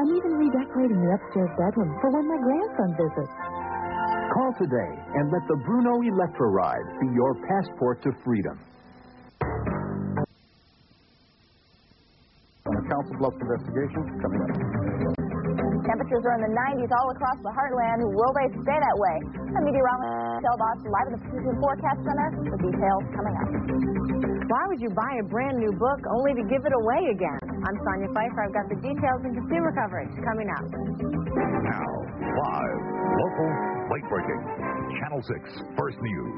I'm even redecorating the upstairs bedroom for when my grandson visits. Call today and let the Bruno Electra Ride be your passport to freedom. On the Council Bluffs investigation coming up. Temperatures are in the 90s all across the heartland. Will they stay that way? I'm meteorologist Michelle Boss live in the Precision Forecast Center with details coming up. Why would you buy a brand new book only to give it away again? I'm Sonia Pfeiffer. I've got the details and consumer coverage coming up. Now, live, local, late-breaking, Channel 6 First News.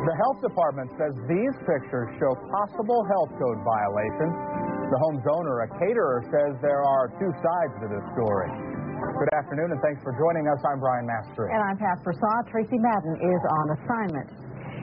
The Health Department says these pictures show possible health code violations. The home's owner, a caterer, says there are two sides to this story. Good afternoon, and thanks for joining us. I'm Brian Mastry. And I'm Pat Prasad. Tracy Madden is on assignment.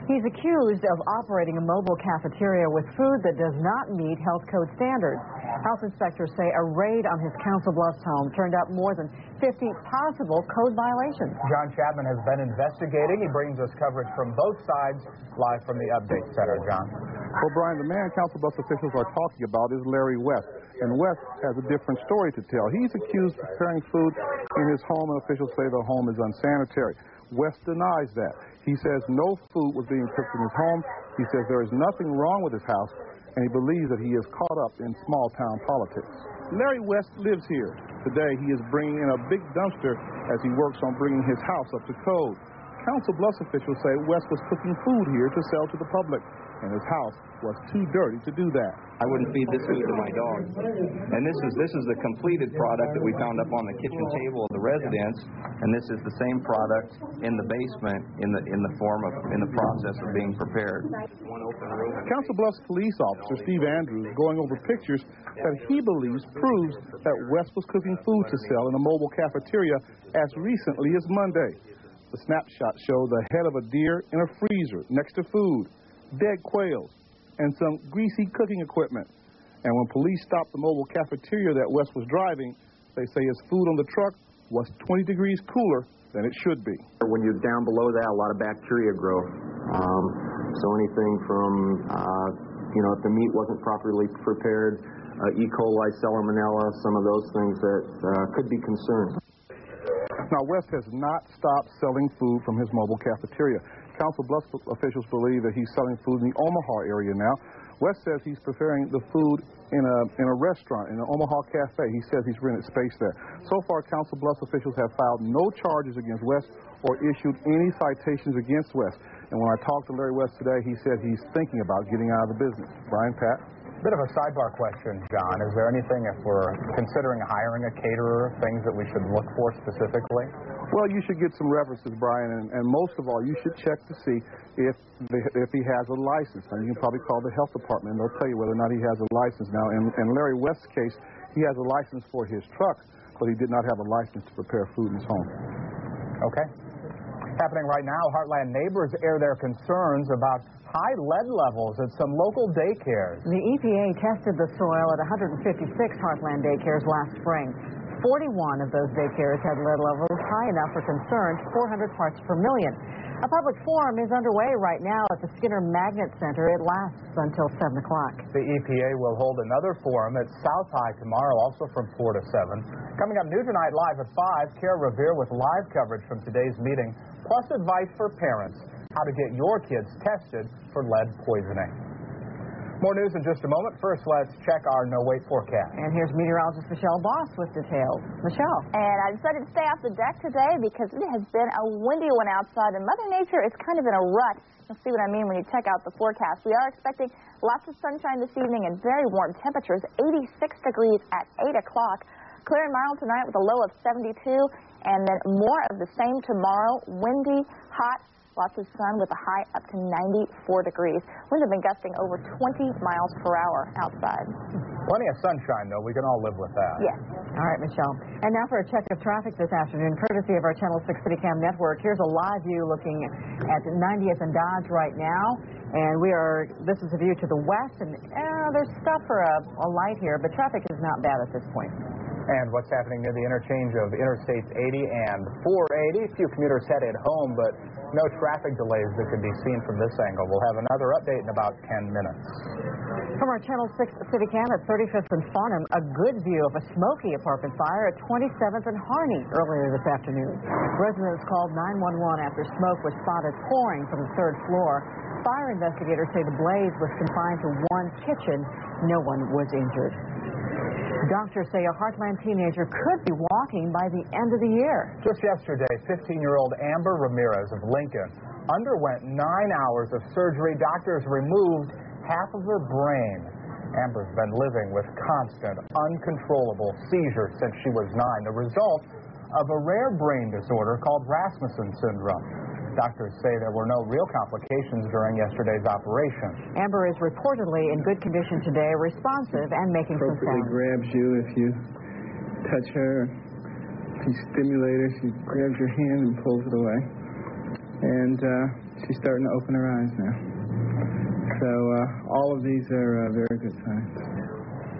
He's accused of operating a mobile cafeteria with food that does not meet health code standards. Health inspectors say a raid on his Council Bluffs home turned up more than 50 possible code violations. John Chapman has been investigating. He brings us coverage from both sides, live from the Update Center. John. Well, Brian, the man Council Bluffs officials are talking about is Larry West. And West has a different story to tell. He's accused of preparing food in his home, and officials say the home is unsanitary. West denies that. He says no food was being cooked in his home. He says there is nothing wrong with his house, and he believes that he is caught up in small-town politics. Larry West lives here. Today, he is bringing in a big dumpster as he works on bringing his house up to code. Council Bluffs officials say West was cooking food here to sell to the public, and his house was too dirty to do that. I wouldn't feed this food to my dog. And this is the completed product that we found up on the kitchen table of the residence, and this is the same product in the basement in the process of being prepared. One open room. Council Bluffs police officer Steve Andrews going over pictures that he believes proves that West was cooking food to sell in a mobile cafeteria as recently as Monday. The snapshots show the head of a deer in a freezer next to food, dead quails, and some greasy cooking equipment. And when police stopped the mobile cafeteria that West was driving, they say his food on the truck was 20 degrees cooler than it should be. When you're down below that, a lot of bacteria grow. So anything from, if the meat wasn't properly prepared, E. coli, salmonella, some of those things that could be concerns. Now, West has not stopped selling food from his mobile cafeteria. Council Bluffs officials believe that he's selling food in the Omaha area now. West says he's preparing the food in a restaurant, in an Omaha cafe. He says he's rented space there. So far, Council Bluffs officials have filed no charges against West or issued any citations against West. And when I talked to Larry West today, he said he's thinking about getting out of the business. Brian, Pat? Bit of a sidebar question, John. Is there anything, if we're considering hiring a caterer, things that we should look for specifically? Well, you should get some references, Brian, and most of all, you should check to see if he has a license. Now, you can probably call the health department, and they'll tell you whether or not he has a license. Now, in Larry West's case, he has a license for his truck, but he did not have a license to prepare food in his home. Okay. Happening right now, Heartland neighbors air their concerns about high lead levels at some local daycares. The EPA tested the soil at 156 Heartland daycares last spring. 41 of those daycares had lead levels high enough for concern, 400 parts per million. A public forum is underway right now at the Skinner Magnet Center. It lasts until 7 o'clock. The EPA will hold another forum at South High tomorrow, also from 4 to 7. Coming up, New Tonight Live at 5, Kara Revere with live coverage from today's meeting, plus advice for parents, how to get your kids tested for lead poisoning. More news in just a moment. First, let's check our no-wait forecast. And here's meteorologist Michelle Boss with details. Michelle. And I decided to stay off the deck today because it has been a windy one outside, and Mother Nature is kind of in a rut. You'll see what I mean when you check out the forecast. We are expecting lots of sunshine this evening and very warm temperatures, 86 degrees at 8 o'clock. Clear and mild tonight with a low of 72, and then more of the same tomorrow. Windy, hot. Lots of sun with a high up to 94 degrees. Winds have been gusting over 20 miles per hour outside. Plenty of sunshine, though. We can all live with that. Yes. All right, Michelle. And now for a check of traffic this afternoon, courtesy of our Channel 6 CityCam network. Here's a live view looking at 90th and Dodge right now. And this is a view to the west, and there's stuff for a light here, but traffic is not bad at this point. And what's happening near the interchange of Interstates 80 and 480? A few commuters headed home, but no traffic delays that can be seen from this angle. We'll have another update in about 10 minutes. From our Channel 6 City Cam at 35th and Farnham, a good view of a smoky apartment fire at 27th and Harney earlier this afternoon. Residents called 911 after smoke was spotted pouring from the third floor. Fire investigators say the blaze was confined to one kitchen. No one was injured. Doctors say a Heartland teenager could be walking by the end of the year. Just yesterday, 15-year-old Amber Ramirez of Lincoln underwent 9 hours of surgery. Doctors removed half of her brain. Amber's been living with constant, uncontrollable seizures since she was 9, the result of a rare brain disorder called Rasmussen syndrome. Doctors say there were no real complications during yesterday's operation. Amber is reportedly in good condition today, responsive and making some sound. Grabs you if you touch her. If you stimulate her, she grabs your hand and pulls it away. And she's starting to open her eyes now. So all of these are very good signs.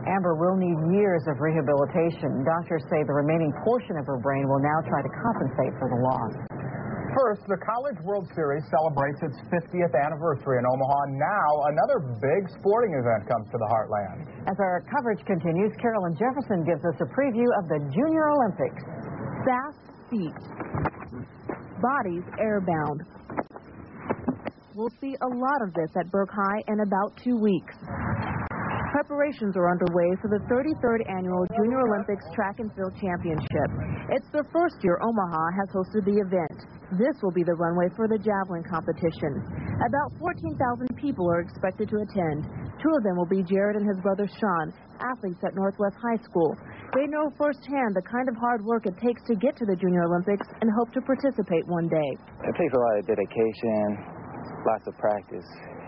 Amber will need years of rehabilitation. Doctors say the remaining portion of her brain will now try to compensate for the loss. First, the College World Series celebrates its 50th anniversary in Omaha. Now, another big sporting event comes to the Heartland. As our coverage continues, Carolyn Jefferson gives us a preview of the Junior Olympics. Fast feet, bodies airbound. We'll see a lot of this at Burke High in about 2 weeks. Preparations are underway for the 33rd Annual Junior Olympics Track and Field Championship. It's the first year Omaha has hosted the event. This will be the runway for the javelin competition. About 14,000 people are expected to attend. 2 of them will be Jared and his brother Sean, athletes at Northwest High School. They know firsthand the kind of hard work it takes to get to the Junior Olympics and hope to participate one day. It takes a lot of dedication, lots of practice.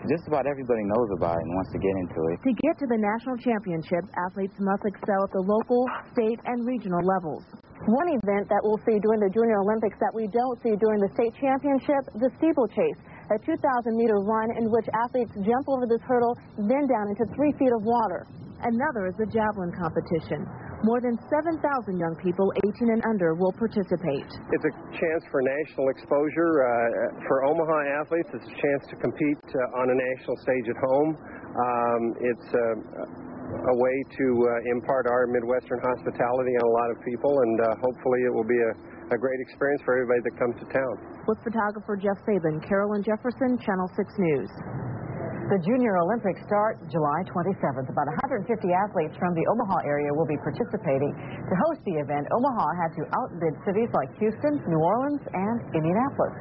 Just about everybody knows about it and wants to get into it. To get to the national championship, athletes must excel at the local, state, and regional levels. One event that we'll see during the Junior Olympics that we don't see during the state championship, the steeplechase, a 2,000-meter run in which athletes jump over this hurdle, then down into 3 feet of water. Another is the javelin competition. More than 7,000 young people 18 and under will participate. It's a chance for national exposure. For Omaha athletes, it's a chance to compete on a national stage at home. It's a way to impart our Midwestern hospitality on a lot of people, and hopefully it will be a great experience for everybody that comes to town. With photographer Jeff Sabin, Carolyn Jefferson, Channel 6 News. The Junior Olympics start July 27th. About 150 athletes from the Omaha area will be participating. To host the event, Omaha had to outbid cities like Houston, New Orleans, and Indianapolis.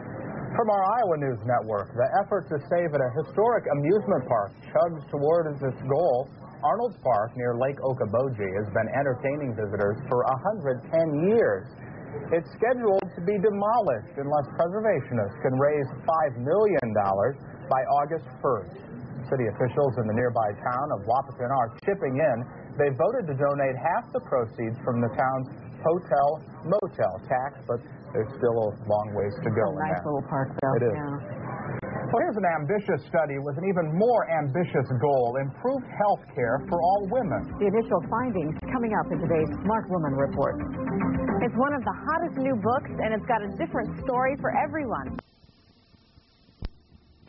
From our Iowa News Network, the effort to save a historic amusement park chugs toward its goal. Arnold's Park near Lake Okoboji has been entertaining visitors for 110 years. It's scheduled to be demolished unless preservationists can raise $5 million by August 1st. City officials in the nearby town of Wahpeton are chipping in. They voted to donate half the proceeds from the town's hotel-motel tax, but there's still a long ways to go. It's a nice little park, though. It is. Yeah. Well, here's an ambitious study with an even more ambitious goal: improved health care for all women. The initial findings coming up in today's Smart Woman Report. It's one of the hottest new books, and it's got a different story for everyone.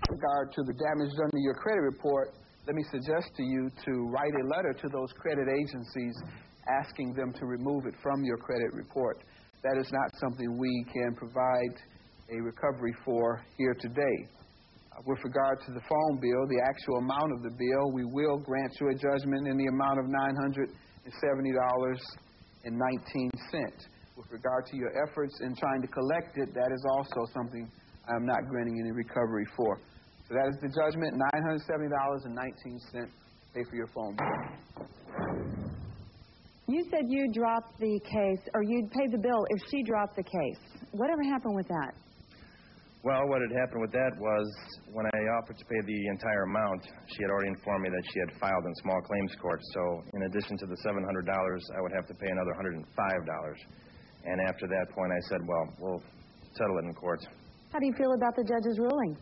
With regard to the damage done to your credit report, let me suggest to you to write a letter to those credit agencies asking them to remove it from your credit report. That is not something we can provide a recovery for here today. With regard to the phone bill, the actual amount of the bill, we will grant you a judgment in the amount of $970.19. With regard to your efforts in trying to collect it, that is also something I'm not granting any recovery for. So that is the judgment, $970.19. Pay for your phone bill. You said you dropped the case, or you'd pay the bill if she dropped the case. Whatever happened with that? Well, what had happened with that was when I offered to pay the entire amount, she had already informed me that she had filed in small claims court. So in addition to the $700, I would have to pay another $105. And after that point, I said, well, we'll settle it in court. How do you feel about the judge's ruling?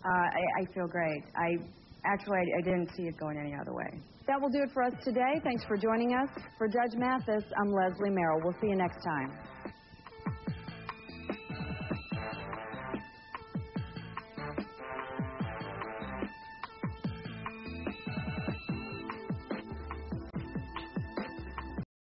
I feel great. I didn't see it going any other way. That will do it for us today. Thanks for joining us. For Judge Mathis, I'm Leslie Merrill. We'll see you next time.